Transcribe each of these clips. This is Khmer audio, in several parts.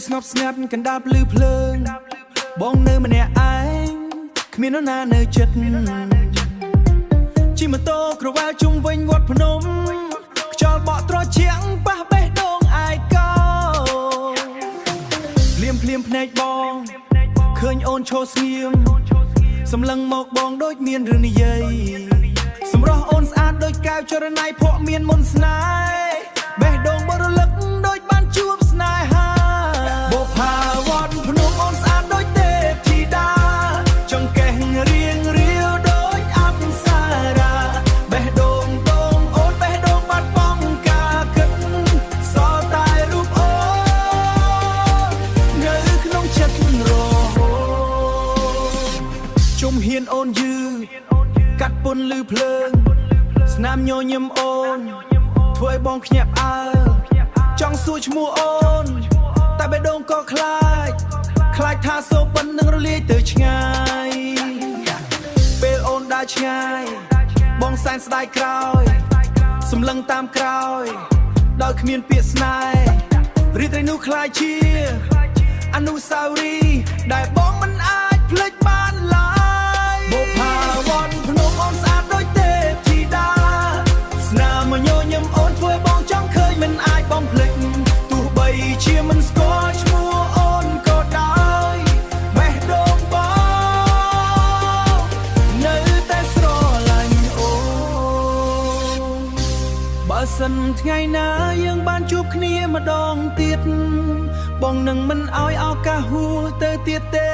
ស្ងប់ស្ងាត់កណ្ដាប់លឺភ្លើងបងនៅម្នាក់ឯងគ្មាននរណានៅចិត្តជិះម៉ូតូក្រវ៉ាល់ជុំវិញវត្តភ្នំខ្យល់បក់ត្រជាក់ប៉ះបេះដូងឯកោភ្លាមភ្នែកបងឃើញអូនឈរស្ងៀមសម្លឹងមកបងដូចមានរឿងនិយាយសម្រស់អូនស្អាតដូចកែវចរណៃភក់មានមុនស្នេហ៍បេះដូងបរលឹកដូចបានជួបស្នេហាបុប្ផាវត្តភ្នំអូនស្អាតដូចទេពធីតាចង្កេះរៀងរាវដូចអប្សរាបេះដូងអូនបេះដូងបាត់បង់ការគិតសល់តែរូបអូននៅក្នុងចិត្តរហូតជុំហ៊ានអូនយឺកាត់ពុនលឺភ្លើងស្នាមញញឹមអូនធ្វើឲ្យបងភ្ញាក់ផ្អើលចង់សួរឈ្មោះអូនតែបេះដូងក៏ខ្លាចថាសូប៉ុននឹងរលាយទៅឆ្ងាយពេលអូនដើរឆ្ងាយបងសែនស្ដាយក្រោយសម្លឹងតាមក្រោយដោយគ្មានពាក្យស្នេហ៍រីត្រីនោះខ្លាយជាអនុស្សាវរីយ៍ដែលបងមិនអាចភ្លេចបានឡើយបុប្ផាវត្តភ្នំអូនស្អាតដូចទេពធីតាស្នាមញញឹមអូនធ្វើបងចង់ឃើញមិនអាចបំភ្លេចទោះបីជាមិនស្គាល់ឈ្មោះអូនក៏ដោយបេះដូងបងនៅតែស្រឡាញ់អូនបើសិនថ្ងៃណាយើងបានជួបគ្នាម្ដងទៀតបងនឹងមិនអោយឱកាសហួរទៅទៀតទេ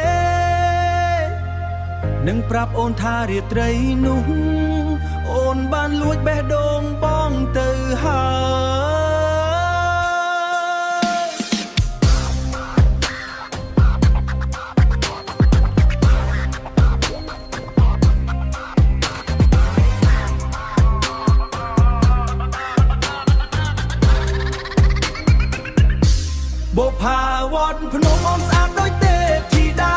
នឹងប្រាប់អូនថារាត្រីនោះអូនបានលួចបេះដូងបងទៅហើយបុប្ផាវត្តភ្នំអូនស្អាតដូចទេពធីតា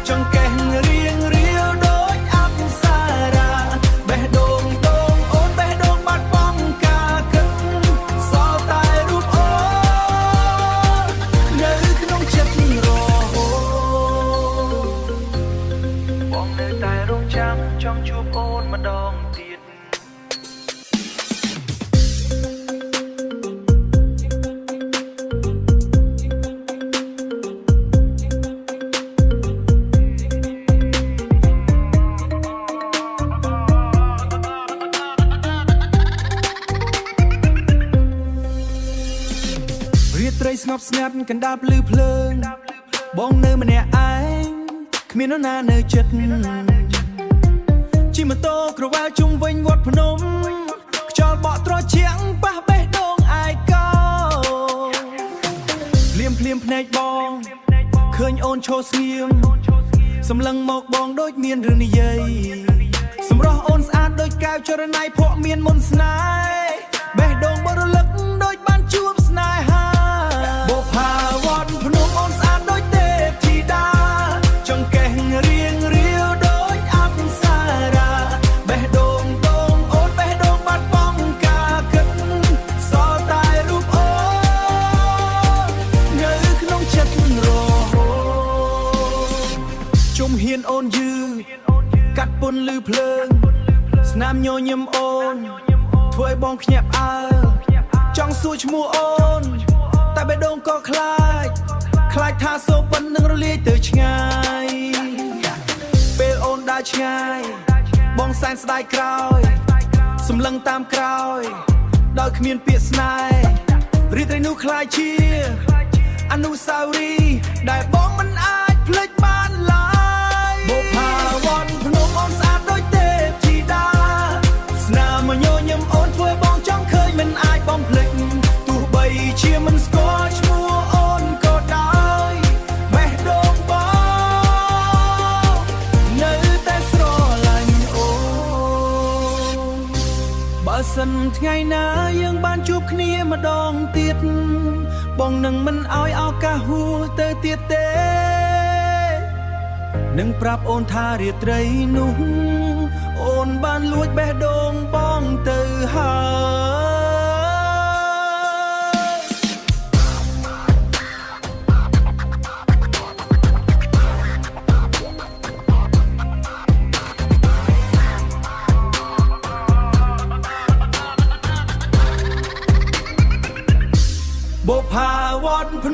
ចង្កេះរៀងរាវដូចអប្សរាបេះដូងអូនបេះដូងបាត់បង់ការគិតសល់តែរូបអូននៅក្នុងចិត្តរហូតបងនៅតែរងចាំចង់ជួបអូនម្ដងទៀតរាត្រីស្ងប់ស្ងាត់កណ្ដាប់លឺភ្លើងបងនៅម្នាក់ឯងគ្មាននរណានៅចិត្តជិះម៉ូតូក្រវ៉ាល់ជុំវិញវត្តភ្នំខ្យល់បក់ត្រជាក់ប៉ះបេះដូងឯកោភ្លាមភ្នែកបងឃើញអូនឈរស្ងៀមសម្លឹងមកបងដូចមានរឿងនិយាយសម្រស់អូនស្អាតដូចកែវចរណៃភក់មានមុនស្នេហ៍បេះដូងបរលឹកដូចបានជួបស្នេហាបុប្ផាវត្តភ្នំអូនស្អាតដូចទេពធីតាចង្កេះរៀងរាវដូចអប្សរាបេះដូងអូនបេះដូងបាត់បង់ការគិតសល់តែរូបអូននៅក្នុងចិត្តរហូតជុំហ៊ានអូនយឺកាត់ពុនលឺភ្លើងស្នាមញញឹមអូនធ្វើឲ្យបងភ្ញាក់ផ្អើលចង់សួរឈ្មោះអូនតែបេះដូងក៏ខ្លាចថាសូប៉ុននឹងរលាយទៅឆ្ងាយពេលអូនដើរឆ្ងាយបងសែនស្ដាយក្រោយសម្លឹងតាមក្រោយដោយគ្មានពាក្យស្នេហ៍រីត្រីនោះខ្លាយជាអនុស្សាវរីយ៍ដែលបងមិនអាចភ្លេចបានឡើយបុប្ផាវត្តភ្នំអូនស្អាតដូចទេពធីតាស្នាមញញឹមអូនធ្វើបងចង់ឃើញមិនអាចបំភ្លេចទោះបីជាមិនស្គាល់ឈ្មោះអូនក៏ដោយបេះដូងបងនៅតែស្រឡាញ់អូនបើសិនថ្ងៃណាយើងបានជួបគ្នាម្ដងទៀតបងនឹងមិនអោយឱកាសហួរទៅទៀតទេនឹងប្រាប់អូនថារាត្រីនោះអូនបានលួចបេះដូងបងទៅហើយ វត្តភ្